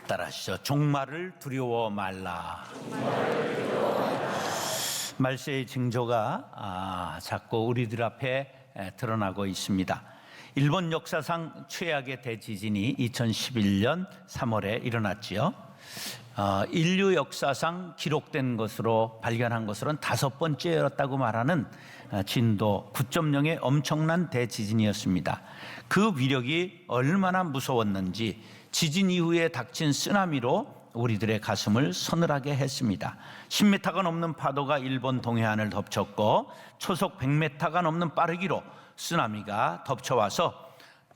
따라하시죠. 종말을 두려워 말라. 말세의 징조가 자꾸 우리들 앞에 드러나고 있습니다. 일본 역사상 최악의 대지진이 2011년 3월에 일어났지요. 인류 역사상 기록된 것으로 발견한 것으로는 5번째였다고 말하는 진도 9.0의 엄청난 대지진이었습니다. 그 위력이 얼마나 무서웠는지 지진 이후에 닥친 쓰나미로 우리들의 가슴을 서늘하게 했습니다. 10m가 넘는 파도가 일본 동해안을 덮쳤고 초속 100m가 넘는 빠르기로 쓰나미가 덮쳐와서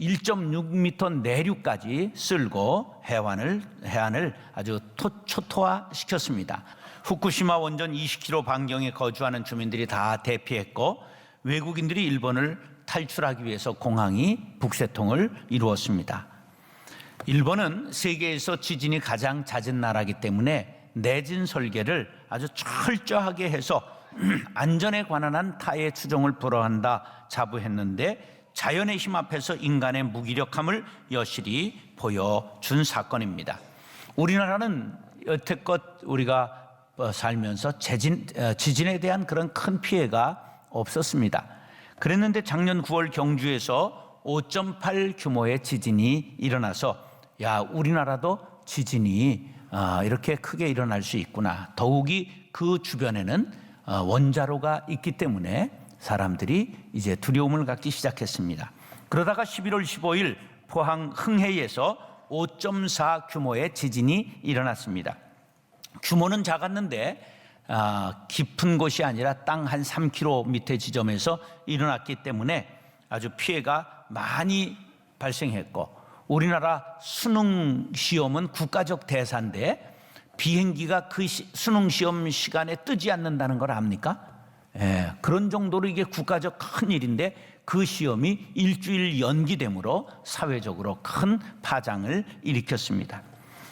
1.6m 내륙까지 쓸고 해안을 아주 초토화시켰습니다. 후쿠시마 원전 20km 반경에 거주하는 주민들이 다 대피했고 외국인들이 일본을 탈출하기 위해서 공항이 북새통을 이루었습니다. 일본은 세계에서 지진이 가장 잦은 나라이기 때문에 내진 설계를 아주 철저하게 해서 안전에 관한 한 타의 추종을 불허한다 자부했는데 자연의 힘 앞에서 인간의 무기력함을 여실히 보여준 사건입니다. 우리나라는 여태껏 우리가 살면서 지진에 대한 그런 큰 피해가 없었습니다. 그랬는데 작년 9월 경주에서 5.8 규모의 지진이 일어나서 우리나라도 지진이 이렇게 크게 일어날 수 있구나. 더욱이 그 주변에는 원자로가 있기 때문에 사람들이 이제 두려움을 갖기 시작했습니다. 그러다가 11월 15일 포항 흥해에서 5.4 규모의 지진이 일어났습니다. 규모는 작았는데 깊은 곳이 아니라 땅 한 3km 밑에 지점에서 일어났기 때문에 아주 피해가 많이 발생했고, 우리나라 수능 시험은 국가적 대사인데 비행기가 그 수능 시험 시간에 뜨지 않는다는 걸 압니까? 그런 정도로 이게 국가적 큰 일인데 그 시험이 일주일 연기됨으로 사회적으로 큰 파장을 일으켰습니다.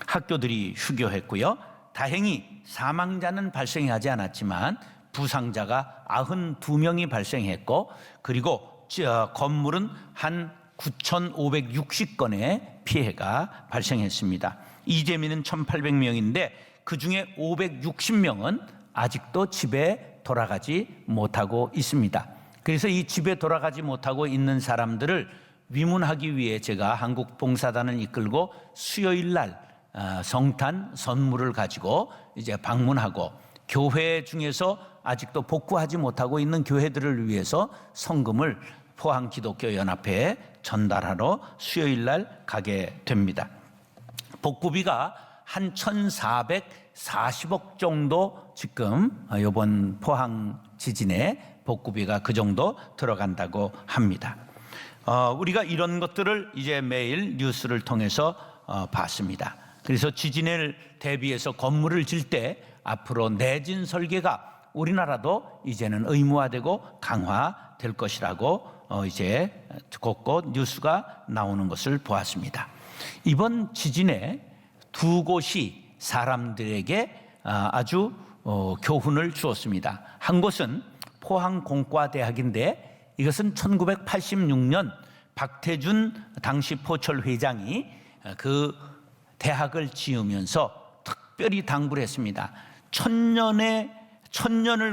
학교들이 휴교했고요. 다행히 사망자는 발생하지 않았지만 부상자가 92명이 발생했고, 그리고 건물은 한 9,560건의 피해가 발생했습니다. 이재민은 1,800명인데 그 중에 560명은 아직도 집에 돌아가지 못하고 있습니다. 그래서 이 집에 돌아가지 못하고 있는 사람들을 위문하기 위해 제가 한국봉사단을 이끌고 수요일 날 성탄 선물을 가지고 이제 방문하고, 교회 중에서 아직도 복구하지 못하고 있는 교회들을 위해서 성금을 포항기독교연합회에 전달하러 수요일 날 가게 됩니다. 복구비가 한 1,440억 정도 지금 이번 포항 지진에 복구비가 그 정도 들어간다고 합니다. 우리가 이런 것들을 이제 매일 뉴스를 통해서 봤습니다. 그래서 지진을 대비해서 건물을 질 때 앞으로 내진 설계가 우리나라도 이제는 의무화되고 강화될 것이라고 이제 곳곳 뉴스가 나오는 것을 보았습니다. 이번 지진에 두 곳이 사람들에게 아주 교훈을 주었습니다. 한 곳은 포항공과대학인데 이것은 1986년 박태준 당시 포철 회장이 그 대학을 지으면서 특별히 당부를 했습니다. 천년을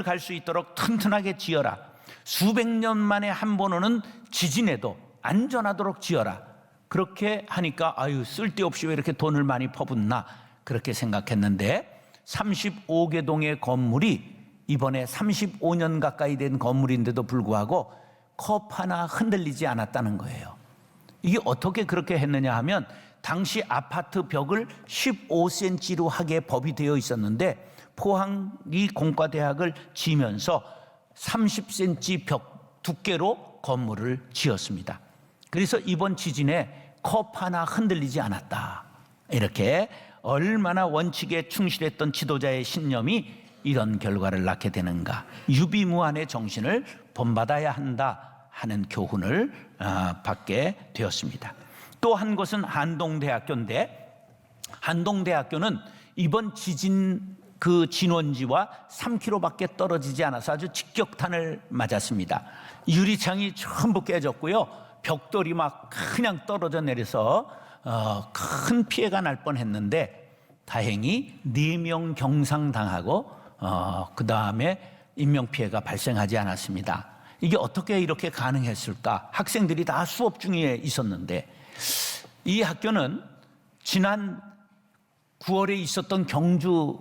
갈 수 있도록 튼튼하게 지어라. 수백 년 만에 한 번 오는 지진에도 안전하도록 지어라. 그렇게 하니까 쓸데없이 왜 이렇게 돈을 많이 퍼붓나 그렇게 생각했는데 35개 동의 건물이 이번에 35년 가까이 된 건물인데도 불구하고 컵 하나 흔들리지 않았다는 거예요. 이게 어떻게 그렇게 했느냐 하면 당시 아파트 벽을 15cm로 하게 법이 되어 있었는데 포항이 공과대학을 지면서 30cm 벽 두께로 건물을 지었습니다. 그래서 이번 지진에 컵 하나 흔들리지 않았다. 이렇게 얼마나 원칙에 충실했던 지도자의 신념이 이런 결과를 낳게 되는가. 유비무환의 정신을 본받아야 한다 하는 교훈을 받게 되었습니다. 또 한 곳은 한동대학교인데 한동대학교는 이번 지진 그 진원지와 3km밖에 떨어지지 않아서 아주 직격탄을 맞았습니다. 유리창이 전부 깨졌고요. 벽돌이 막 그냥 떨어져 내려서 큰 피해가 날 뻔했는데 다행히 4명 경상당하고 그 다음에 인명피해가 발생하지 않았습니다. 이게 어떻게 이렇게 가능했을까? 학생들이 다 수업 중에 있었는데, 이 학교는 지난 9월에 있었던 경주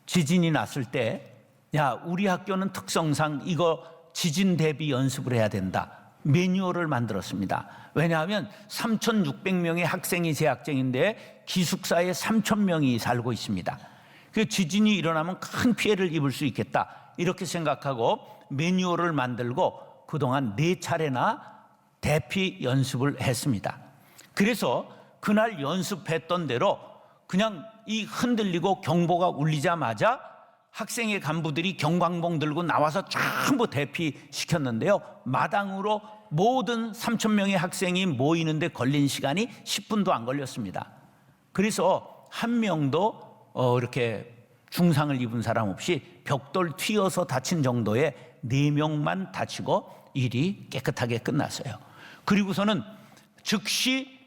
지진이 났을 때, 야, 우리 학교는 특성상 이거 지진 대비 연습을 해야 된다, 매뉴얼을 만들었습니다. 왜냐하면 3,600명의 학생이 재학생인데 기숙사에 3,000명이 살고 있습니다. 그 지진이 일어나면 큰 피해를 입을 수 있겠다, 이렇게 생각하고 매뉴얼을 만들고 그동안 4차례나 대피 연습을 했습니다. 그래서 그날 연습했던 대로 그냥 이 흔들리고 경보가 울리자마자 학생의 간부들이 경광봉 들고 나와서 전부 대피시켰는데요, 마당으로 모든 3,000명의 학생이 모이는데 걸린 시간이 10분도 안 걸렸습니다. 그래서 한 명도 이렇게 중상을 입은 사람 없이 벽돌 튀어서 다친 정도의 4명만 다치고 일이 깨끗하게 끝났어요. 그리고서는 즉시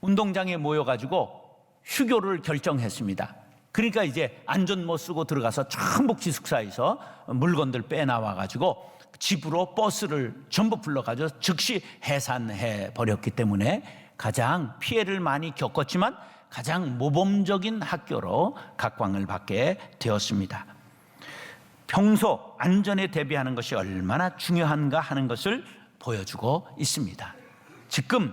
운동장에 모여가지고 휴교를 결정했습니다. 그러니까 이제 안전 모 쓰고 들어가서 전부 기숙사에서 물건들 빼나와가지고 집으로 버스를 전부 불러가지고 즉시 해산해 버렸기 때문에 가장 피해를 많이 겪었지만 가장 모범적인 학교로 각광을 받게 되었습니다. 평소 안전에 대비하는 것이 얼마나 중요한가 하는 것을 보여주고 있습니다. 지금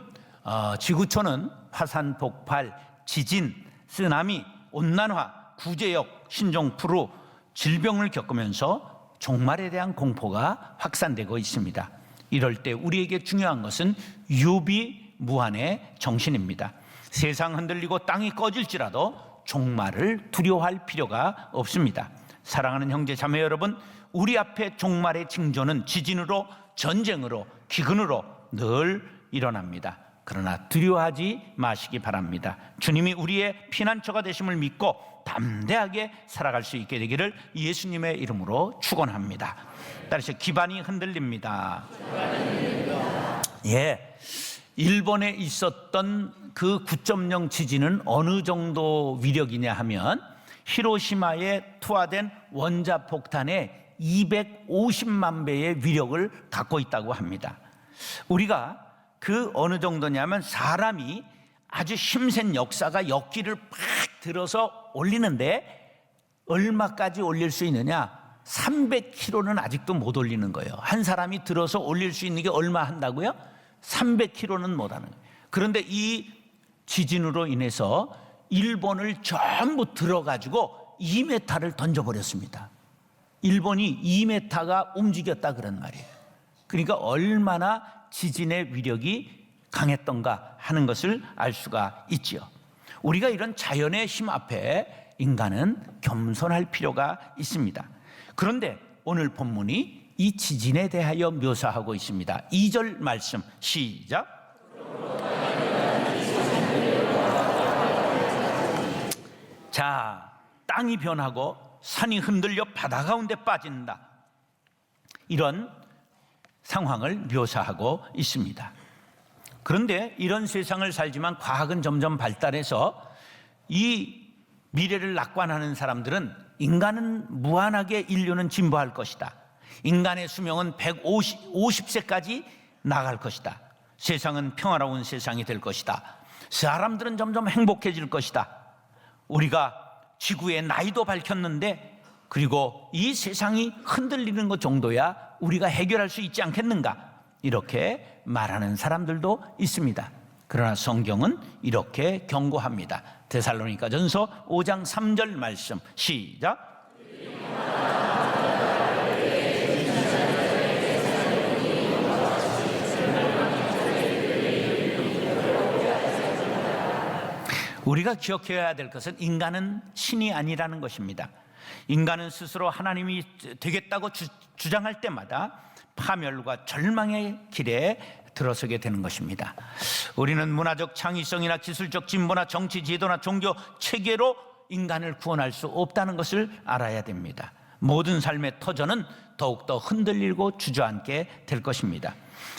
지구촌은 화산 폭발, 지진, 쓰나미, 온난화, 구제역, 신종플루, 질병을 겪으면서 종말에 대한 공포가 확산되고 있습니다. 이럴 때 우리에게 중요한 것은 유비무환의 정신입니다. 세상 흔들리고 땅이 꺼질지라도 종말을 두려워할 필요가 없습니다. 사랑하는 형제 자매 여러분, 우리 앞에 종말의 징조는 지진으로, 전쟁으로, 기근으로 늘 일어납니다. 그러나 두려워하지 마시기 바랍니다. 주님이 우리의 피난처가 되심을 믿고 담대하게 살아갈 수 있게 되기를 예수님의 이름으로 축원합니다. 따라서 기반이 흔들립니다. 예, 일본에 있었던 그 9.0 지진은 어느 정도 위력이냐 하면 히로시마에 투하된 원자폭탄의 250만 배의 위력을 갖고 있다고 합니다. 우리가 그 어느 정도냐면 사람이 아주 힘센 역사가 역기를 팍 들어서 올리는데 얼마까지 올릴 수 있느냐? 300km는 아직도 못 올리는 거예요. 한 사람이 들어서 올릴 수 있는 게 얼마 한다고요? 300km는 못 하는 거예요. 그런데 이 지진으로 인해서 일본을 전부 들어가지고 2m를 던져버렸습니다. 일본이 2m가 움직였다 그런 말이에요. 그러니까 얼마나 지진의 위력이 강했던가 하는 것을 알 수가 있지요. 우리가 이런 자연의 힘 앞에 인간은 겸손할 필요가 있습니다. 그런데 오늘 본문이 이 지진에 대하여 묘사하고 있습니다. 2절 말씀 시작. 자, 땅이 변하고 산이 흔들려 바다 가운데 빠진다, 이런 상황을 묘사하고 있습니다. 그런데 이런 세상을 살지만 과학은 점점 발달해서 이 미래를 낙관하는 사람들은 인간은 무한하게 인류는 진보할 것이다, 인간의 수명은 150세까지 나갈 것이다, 세상은 평화로운 세상이 될 것이다, 사람들은 점점 행복해질 것이다, 우리가 지구의 나이도 밝혔는데 그리고 이 세상이 흔들리는 것 정도야 우리가 해결할 수 있지 않겠는가, 이렇게 말하는 사람들도 있습니다. 그러나 성경은 이렇게 경고합니다. 데살로니가전서 5장 3절 말씀 시작. 우리가 기억해야 될 것은 인간은 신이 아니라는 것입니다. 인간은 스스로 하나님이 되겠다고 주장할 때마다 파멸과 절망의 길에 들어서게 되는 것입니다. 우리는 문화적 창의성이나 기술적 진보나 정치 지도나 종교 체계로 인간을 구원할 수 없다는 것을 알아야 됩니다. 모든 삶의 터전은 더욱더 흔들리고 주저앉게 될 것입니다.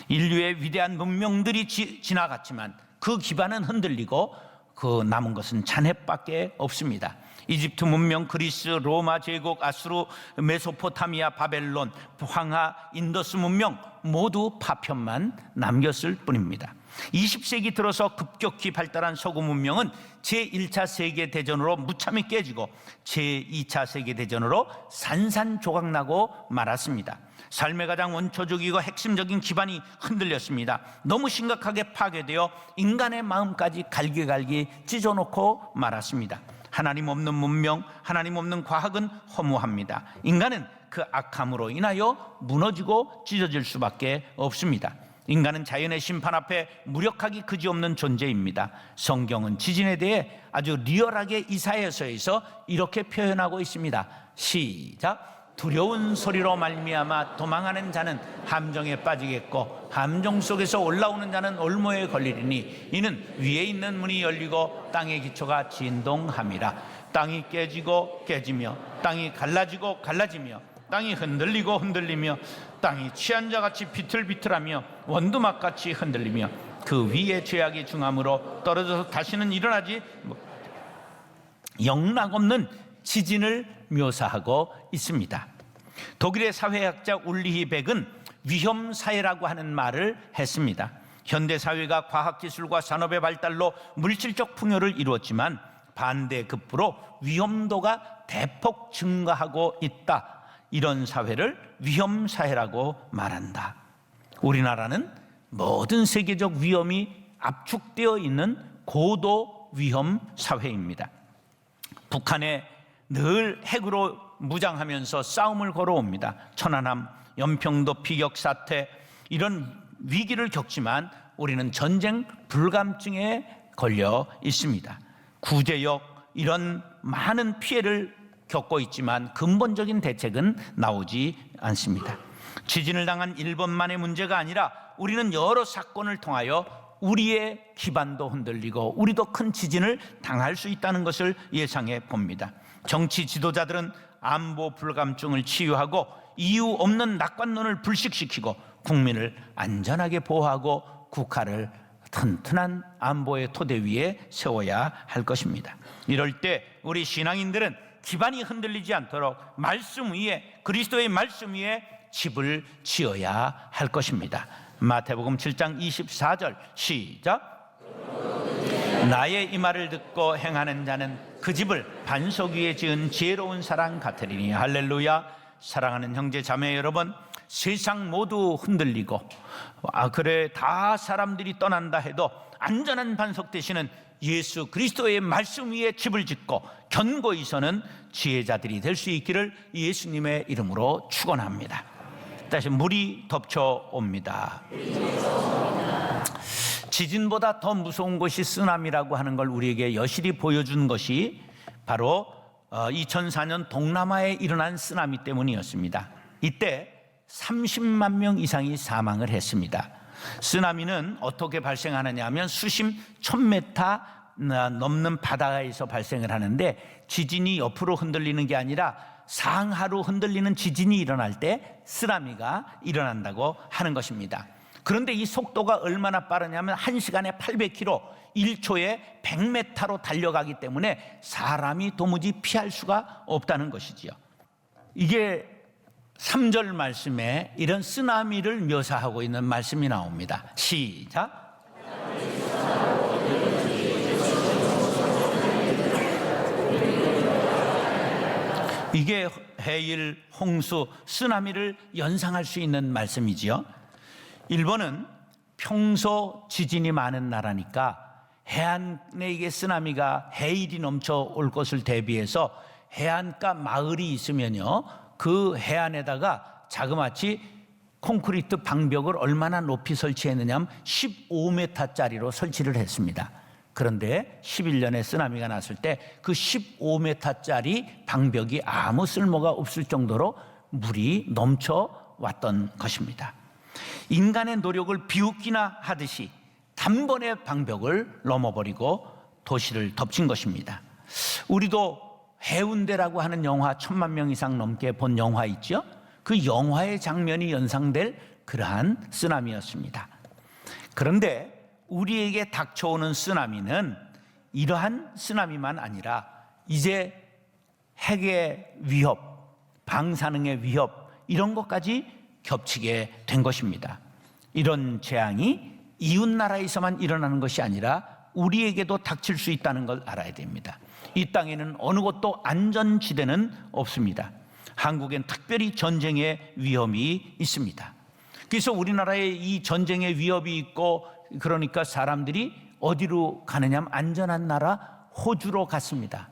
인류의 위대한 문명들이 지나갔지만 그 기반은 흔들리고 그 남은 것은 잔해밖에 없습니다. 이집트 문명, 그리스, 로마 제국, 아수르, 메소포타미아, 바벨론, 황하, 인더스 문명 모두 파편만 남겼을 뿐입니다. 20세기 들어서 급격히 발달한 서구 문명은 제1차 세계대전으로 무참히 깨지고 제2차 세계대전으로 산산조각나고 말았습니다. 삶의 가장 원초적이고 핵심적인 기반이 흔들렸습니다. 너무 심각하게 파괴되어 인간의 마음까지 갈기갈기 찢어놓고 말았습니다. 하나님 없는 문명, 하나님 없는 과학은 허무합니다. 인간은 그 악함으로 인하여 무너지고 찢어질 수밖에 없습니다. 인간은 자연의 심판 앞에 무력하기 그지없는 존재입니다. 성경은 지진에 대해 아주 리얼하게 이사야서에서 이렇게 표현하고 있습니다. 시작. 두려운 소리로 말미암아 도망하는 자는 함정에 빠지겠고 함정 속에서 올라오는 자는 올무에 걸리리니 이는 위에 있는 문이 열리고 땅의 기초가 진동함이라. 땅이 깨지고 깨지며 땅이 갈라지고 갈라지며 땅이 흔들리고 흔들리며 땅이 취한 자같이 비틀비틀하며 원두막같이 흔들리며 그 위에 죄악이 중함으로 떨어져서 다시는 일어나지 영락없는 지진을 묘사하고 있습니다. 독일의 사회학자 울리히 백은 위험사회라고 하는 말을 했습니다. 현대사회가 과학기술과 산업의 발달로 물질적 풍요를 이루었지만 반대급부로 위험도가 대폭 증가하고 있다. 이런 사회를 위험사회라고 말한다. 우리나라는 모든 세계적 위험이 압축되어 있는 고도 위험 사회입니다. 북한에 늘 핵으로 무장하면서 싸움을 걸어옵니다. 천안함, 연평도 피격 사태 이런 위기를 겪지만 우리는 전쟁 불감증에 걸려 있습니다. 구제역 이런 많은 피해를 겪고 있지만 근본적인 대책은 나오지 않습니다. 지진을 당한 일본만의 문제가 아니라 우리는 여러 사건을 통하여 우리의 기반도 흔들리고 우리도 큰 지진을 당할 수 있다는 것을 예상해 봅니다. 정치 지도자들은 안보 불감증을 치유하고 이유 없는 낙관론을 불식시키고 국민을 안전하게 보호하고 국가를 튼튼한 안보의 토대 위에 세워야 할 것입니다. 이럴 때 우리 신앙인들은 기반이 흔들리지 않도록 말씀 위에, 그리스도의 말씀 위에 집을 지어야 할 것입니다. 마태복음 7장 24절 시작. 나의 이 말을 듣고 행하는 자는 그 집을 반석 위에 지은 지혜로운 사람 같으리니. 할렐루야. 사랑하는 형제 자매 여러분, 세상 모두 흔들리고 그래 다 사람들이 떠난다 해도 안전한 반석 되시는 예수 그리스도의 말씀 위에 집을 짓고 견고히 서는 지혜자들이 될 수 있기를 예수님의 이름으로 축원합니다. 다시 물이 덮쳐옵니다. 지진보다 더 무서운 것이 쓰나미라고 하는 걸 우리에게 여실히 보여준 것이 바로 2004년 동남아에 일어난 쓰나미 때문이었습니다. 이때 30만 명 이상이 사망을 했습니다. 쓰나미는 어떻게 발생하느냐 하면 수심 1000m 넘는 바다에서 발생을 하는데 지진이 옆으로 흔들리는 게 아니라 상하로 흔들리는 지진이 일어날 때 쓰나미가 일어난다고 하는 것입니다. 그런데 이 속도가 얼마나 빠르냐면 1시간에 800km, 1초에 100m로 달려가기 때문에 사람이 도무지 피할 수가 없다는 것이지요. 이게 3절 말씀에 이런 쓰나미를 묘사하고 있는 말씀이 나옵니다. 시작. 이게 해일, 홍수, 쓰나미를 연상할 수 있는 말씀이지요. 일본은 평소 지진이 많은 나라니까 해안에 이게 쓰나미가 해일이 넘쳐올 것을 대비해서 해안가 마을이 있으면요, 그 해안에다가 자그마치 콘크리트 방벽을 얼마나 높이 설치했느냐면 15m짜리로 설치를 했습니다. 그런데 11년에 쓰나미가 났을 때 그 15m짜리 방벽이 아무 쓸모가 없을 정도로 물이 넘쳐왔던 것입니다. 인간의 노력을 비웃기나 하듯이 단번에 방벽을 넘어버리고 도시를 덮친 것입니다. 우리도 해운대라고 하는 영화 1000만 명 이상 넘게 본 영화 있죠? 그 영화의 장면이 연상될 그러한 쓰나미였습니다. 그런데 우리에게 닥쳐오는 쓰나미는 이러한 쓰나미만 아니라 이제 핵의 위협, 방사능의 위협, 이런 것까지 겹치게 된 것입니다. 이런 재앙이 이웃나라에서만 일어나는 것이 아니라 우리에게도 닥칠 수 있다는 걸 알아야 됩니다. 이 땅에는 어느 곳도 안전지대는 없습니다. 한국엔 특별히 전쟁의 위험이 있습니다. 그래서 우리나라에 이 전쟁의 위협이 있고, 그러니까 사람들이 어디로 가느냐 하면 안전한 나라 호주로 갔습니다.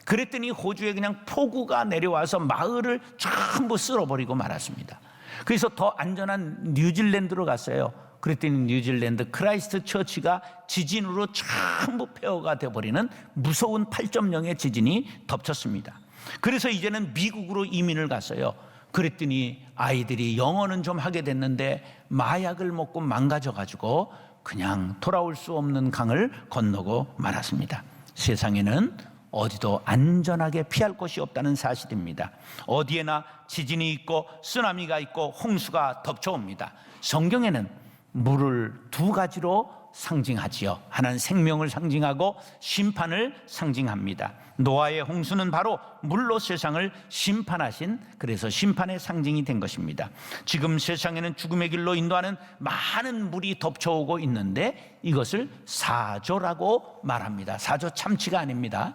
그랬더니 호주에 그냥 폭우가 내려와서 마을을 전부 쓸어버리고 말았습니다. 그래서 더 안전한 뉴질랜드로 갔어요. 그랬더니 뉴질랜드 크라이스트 처치가 지진으로 전부 폐허가 되어버리는 무서운 8.0의 지진이 덮쳤습니다. 그래서 이제는 미국으로 이민을 갔어요. 그랬더니 아이들이 영어는 좀 하게 됐는데 마약을 먹고 망가져가지고 그냥 돌아올 수 없는 강을 건너고 말았습니다. 세상에는 어디도 안전하게 피할 곳이 없다는 사실입니다. 어디에나 지진이 있고 쓰나미가 있고 홍수가 덮쳐옵니다. 성경에는 물을 두 가지로 상징하지요. 하나는 생명을 상징하고 심판을 상징합니다. 노아의 홍수는 바로 물로 세상을 심판하신, 그래서 심판의 상징이 된 것입니다. 지금 세상에는 죽음의 길로 인도하는 많은 물이 덮쳐오고 있는데 이것을 사조라고 말합니다. 사조 참치가 아닙니다.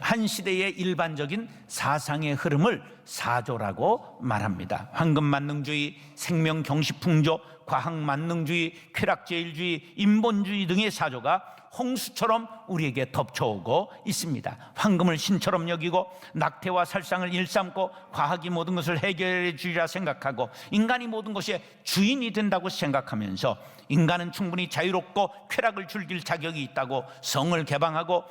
한 시대의 일반적인 사상의 흐름을 사조라고 말합니다. 황금만능주의, 생명경시풍조, 과학만능주의, 쾌락제일주의, 인본주의 등의 사조가 홍수처럼 우리에게 덮쳐오고 있습니다. 황금을 신처럼 여기고 낙태와 살상을 일삼고 과학이 모든 것을 해결해 주리라 생각하고 인간이 모든 것의 주인이 된다고 생각하면서 인간은 충분히 자유롭고 쾌락을 즐길 자격이 있다고 성을 개방하고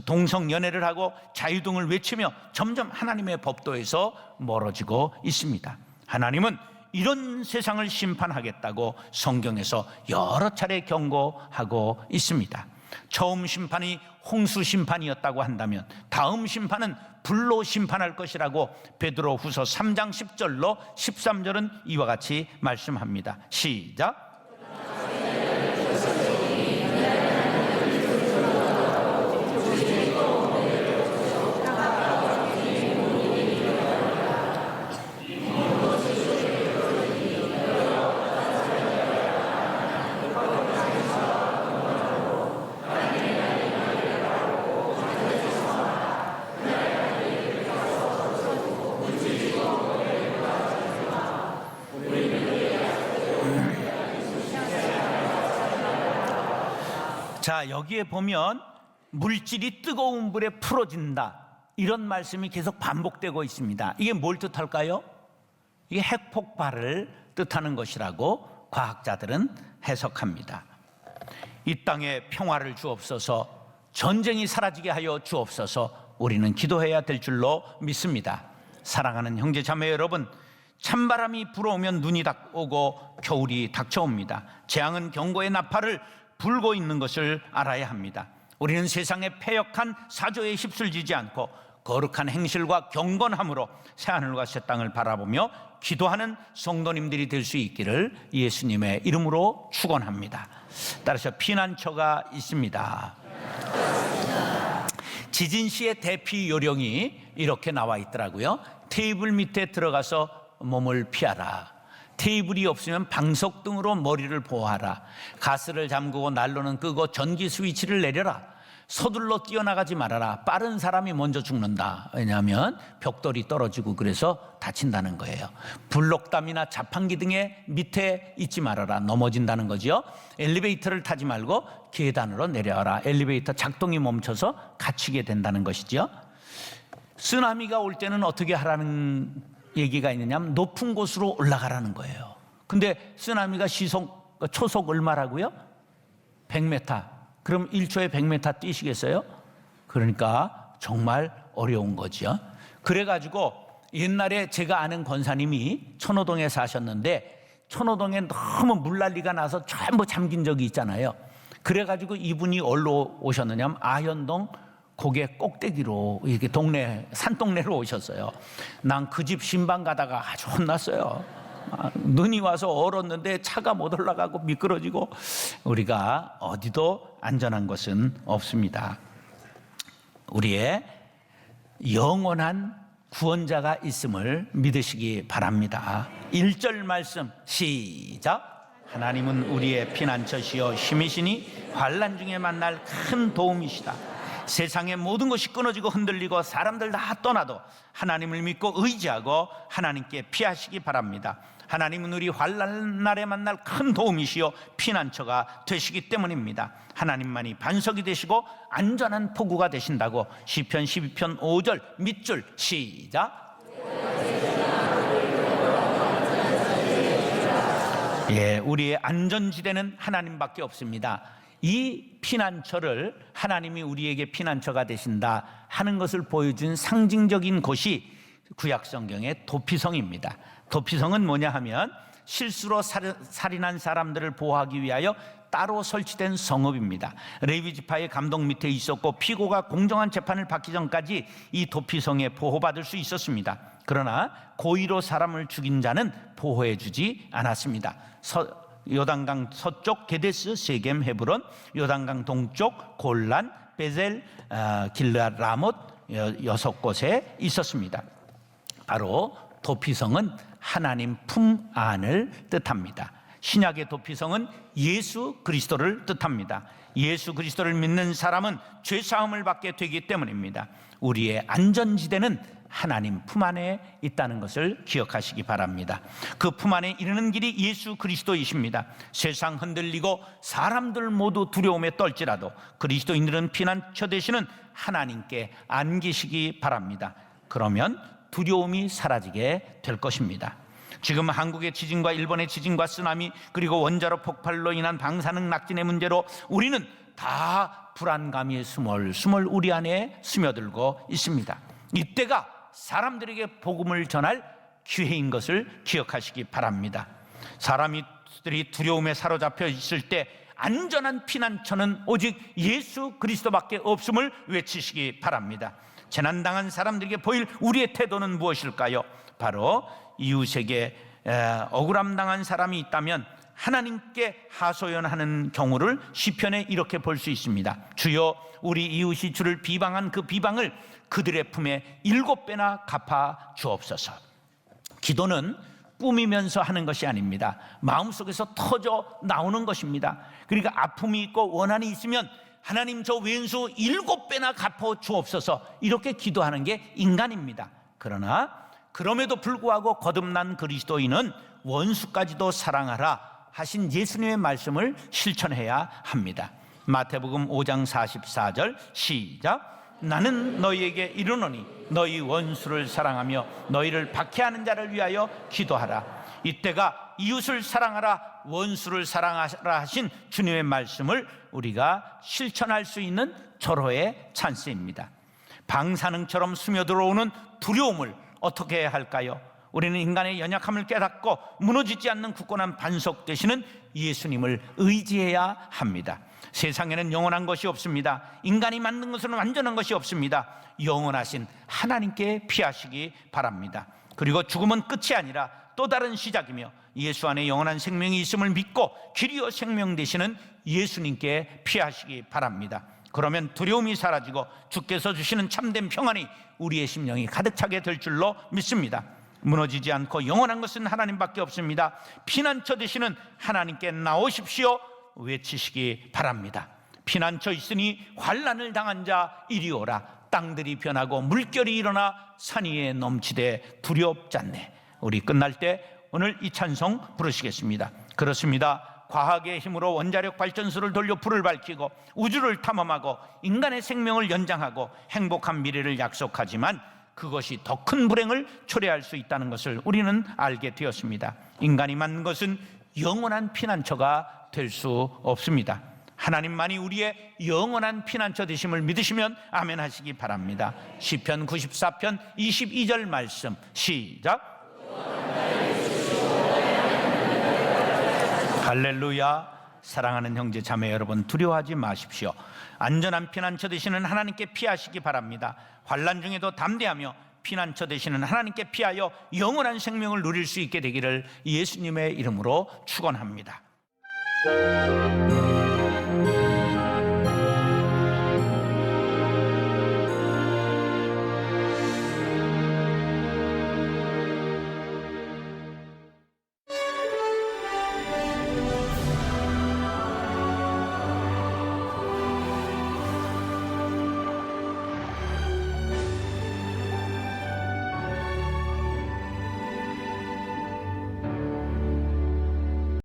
동성연애를 하고 자유등을 외치며 점점 하나님의 법도에서 멀어지고 있습니다. 하나님은 이런 세상을 심판하겠다고 성경에서 여러 차례 경고하고 있습니다. 처음 심판이 홍수 심판이었다고 한다면 다음 심판은 불로 심판할 것이라고 베드로후서 3장 10절로 13절은 이와 같이 말씀합니다. 시작. 자, 여기에 보면 물질이 뜨거운 불에 풀어진다, 이런 말씀이 계속 반복되고 있습니다. 이게 뭘 뜻할까요? 이게 핵폭발을 뜻하는 것이라고 과학자들은 해석합니다. 이 땅에 평화를 주옵소서, 전쟁이 사라지게 하여 주옵소서, 우리는 기도해야 될 줄로 믿습니다. 사랑하는 형제 자매 여러분, 찬바람이 불어오면 눈이 오고 겨울이 닥쳐옵니다. 재앙은 경고의 나팔을 불고 있는 것을 알아야 합니다. 우리는 세상의 패역한 사조에 휩쓸리지 않고 거룩한 행실과 경건함으로 새하늘과 새 땅을 바라보며 기도하는 성도님들이 될 수 있기를 예수님의 이름으로 축원합니다. 따라서 피난처가 있습니다. 지진 시의 대피 요령이 이렇게 나와 있더라고요. 테이블 밑에 들어가서 몸을 피하라. 테이블이 없으면 방석등으로 머리를 보호하라. 가스를 잠그고 난로는 끄고 전기 스위치를 내려라. 서둘러 뛰어나가지 말아라. 빠른 사람이 먼저 죽는다. 왜냐하면 벽돌이 떨어지고 그래서 다친다는 거예요. 블록담이나 자판기 등의 밑에 있지 말아라. 넘어진다는 거죠. 엘리베이터를 타지 말고 계단으로 내려와라. 엘리베이터 작동이 멈춰서 갇히게 된다는 것이죠. 쓰나미가 올 때는 어떻게 하라는 얘기가 있느냐면 높은 곳으로 올라가라는 거예요. 근데 쓰나미가 초속 얼마라고요? 100m. 그럼 1초에 100m 뛰시겠어요? 그러니까 정말 어려운 거죠. 그래가지고 옛날에 제가 아는 권사님이 천호동에 사셨는데 천호동에 너무 물난리가 나서 전부 잠긴 적이 있잖아요. 그래가지고 이분이 어디로 오셨느냐면 아현동 고개 꼭대기로 이렇게 산동네로 오셨어요. 난 그 집 신방 가다가 아주 혼났어요. 눈이 와서 얼었는데 차가 못 올라가고 미끄러지고 우리가 어디도 안전한 것은 없습니다. 우리의 영원한 구원자가 있음을 믿으시기 바랍니다. 1절 말씀 시작. 하나님은 우리의 피난처시요 힘이시니 환난 중에 만날 큰 도움이시다. 세상의 모든 것이 끊어지고 흔들리고 사람들 다 떠나도 하나님을 믿고 의지하고 하나님께 피하시기 바랍니다. 하나님은 우리 환난 날에 만날 큰 도움이시요 피난처가 되시기 때문입니다. 하나님만이 반석이 되시고 안전한 포구가 되신다고 시편 12편 5절 밑줄 시작. 예, 우리의 안전지대는 하나님밖에 없습니다. 이 피난처를 하나님이 우리에게 피난처가 되신다 하는 것을 보여준 상징적인 곳이 구약성경의 도피성입니다. 도피성은 뭐냐 하면 실수로 살인한 사람들을 보호하기 위하여 따로 설치된 성읍입니다. 레위 지파의 감독 밑에 있었고 피고가 공정한 재판을 받기 전까지 이 도피성에 보호받을 수 있었습니다. 그러나 고의로 사람을 죽인 자는 보호해 주지 않았습니다. 요단강 서쪽 게데스, 세겜, 헤브론, 요단강 동쪽 골란, 베젤, 길르앗, 라못 6곳에 있었습니다. 바로 도피성은 하나님 품 안을 뜻합니다. 신약의 도피성은 예수 그리스도를 뜻합니다. 예수 그리스도를 믿는 사람은 죄 사함을 받게 되기 때문입니다. 우리의 안전지대는 하나님 품 안에 있다는 것을 기억하시기 바랍니다. 그 품 안에 이르는 길이 예수 그리스도이십니다. 세상 흔들리고 사람들 모두 두려움에 떨지라도 그리스도인들은 피난처 되시는 하나님께 안기시기 바랍니다. 그러면 두려움이 사라지게 될 것입니다. 지금 한국의 지진과 일본의 지진과 쓰나미 그리고 원자로 폭발로 인한 방사능 낙진의 문제로 우리는 다 불안감이 스멀스멀 우리 안에 스며들고 있습니다. 이때가 사람들에게 복음을 전할 기회인 것을 기억하시기 바랍니다. 사람들이 두려움에 사로잡혀 있을 때 안전한 피난처는 오직 예수 그리스도밖에 없음을 외치시기 바랍니다. 재난당한 사람들에게 보일 우리의 태도는 무엇일까요? 바로 이웃에게 억울함 당한 사람이 있다면 하나님께 하소연하는 경우를 시편에 이렇게 볼 수 있습니다. 주여, 우리 이웃이 주를 비방한 그 비방을 그들의 품에 7배나 갚아 주옵소서. 기도는 꾸미면서 하는 것이 아닙니다. 마음속에서 터져 나오는 것입니다. 그러니까 아픔이 있고 원한이 있으면 하나님 저 왼수 7배나 갚아 주옵소서, 이렇게 기도하는 게 인간입니다. 그러나 그럼에도 불구하고 거듭난 그리스도인은 원수까지도 사랑하라 하신 예수님의 말씀을 실천해야 합니다. 마태복음 5장 44절 시작. 나는 너희에게 이르노니 너희 원수를 사랑하며 너희를 박해하는 자를 위하여 기도하라. 이때가 이웃을 사랑하라, 원수를 사랑하라 하신 주님의 말씀을 우리가 실천할 수 있는 절호의 찬스입니다. 방사능처럼 스며들어오는 두려움을 어떻게 해야 할까요? 우리는 인간의 연약함을 깨닫고 무너지지 않는 굳건한 반석 되시는 예수님을 의지해야 합니다. 세상에는 영원한 것이 없습니다. 인간이 만든 것은 완전한 것이 없습니다. 영원하신 하나님께 피하시기 바랍니다. 그리고 죽음은 끝이 아니라 또 다른 시작이며 예수 안에 영원한 생명이 있음을 믿고 길이요 생명 되시는 예수님께 피하시기 바랍니다. 그러면 두려움이 사라지고 주께서 주시는 참된 평안이 우리의 심령이 가득 차게 될 줄로 믿습니다. 무너지지 않고 영원한 것은 하나님밖에 없습니다. 피난처 되시는 하나님께 나오십시오 외치시기 바랍니다. 피난처 있으니 환난을 당한 자 이리 오라. 땅들이 변하고 물결이 일어나 산 위에 넘치되 두렵지 않네. 우리 끝날 때 오늘 이 찬송 부르시겠습니다. 그렇습니다. 과학의 힘으로 원자력 발전소를 돌려 불을 밝히고 우주를 탐험하고 인간의 생명을 연장하고 행복한 미래를 약속하지만 그것이 더 큰 불행을 초래할 수 있다는 것을 우리는 알게 되었습니다. 인간이 만든 것은 영원한 피난처가 될 수 없습니다. 하나님만이 우리의 영원한 피난처 되심을 믿으시면 아멘 하시기 바랍니다. 시편 94편 22절 말씀 시작. 할렐루야. 사랑하는 형제 자매 여러분, 두려워하지 마십시오. 안전한 피난처 되시는 하나님께 피하시기 바랍니다. 환난 중에도 담대하며 피난처 되시는 하나님께 피하여 영원한 생명을 누릴 수 있게 되기를 예수님의 이름으로 축원합니다.